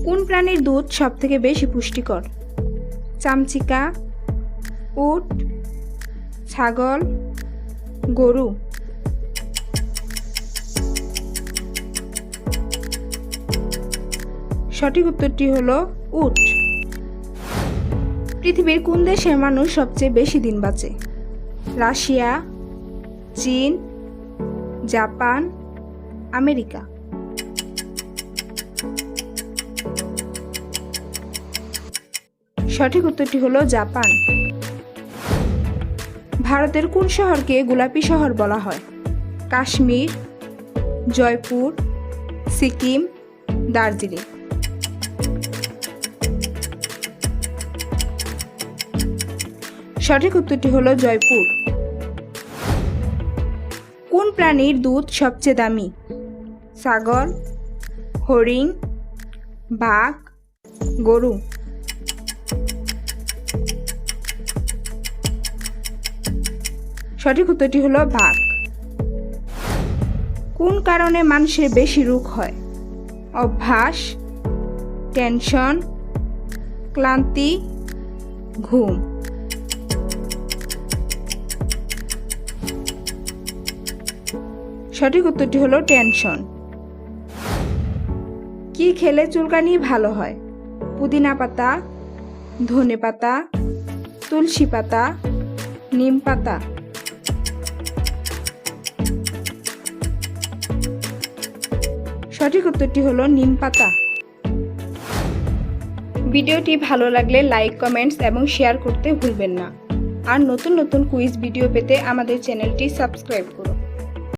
কোন প্রাণীর দুধ সবথেকে বেশি পুষ্টিকর? চামচিকা, উট, ছাগল, গরু। সঠিক উত্তরটি হলো উট। পৃথিবীর কোন দেশের মানুষ সবচেয়ে বেশি দিন বাঁচে? রাশিয়া, চীন, জাপান, আমেরিকা। সঠিক উত্তরটি হলো জাপান। ভারতের কোন শহরকে গোলাপি শহর বলা হয়? কাশ্মীর, জয়পুর, সিকিম, দার্জিলিং। সঠিক উত্তরটি হলো জয়পুর। কোন প্রাণীর দুধ সবচেয়ে দামি? ছাগল, হরিণ, বাঘ, গরু। সঠিক উত্তরটি হলো বাঘ। কোন কারণে মানুষের বেশি রোগ হয়? অভ্যাস, টেনশন, ক্লান্তি, ঘুম। সঠিক উত্তরটি হলো টেনশন। কি খেলে চুলকানি ভালো হয়? পুদিনা পাতা, ধনে পাতা, তুলসী পাতা, নিম পাতা। সঠিক উত্তরটি হলো নিম পাতা। ভিডিওটি ভালো লাগলে লাইক, কমেন্টস এবং শেয়ার করতে ভুলবেন না। আর নতুন নতুন কুইজ ভিডিও পেতে আমাদের চ্যানেলটি সাবস্ক্রাইব করুন।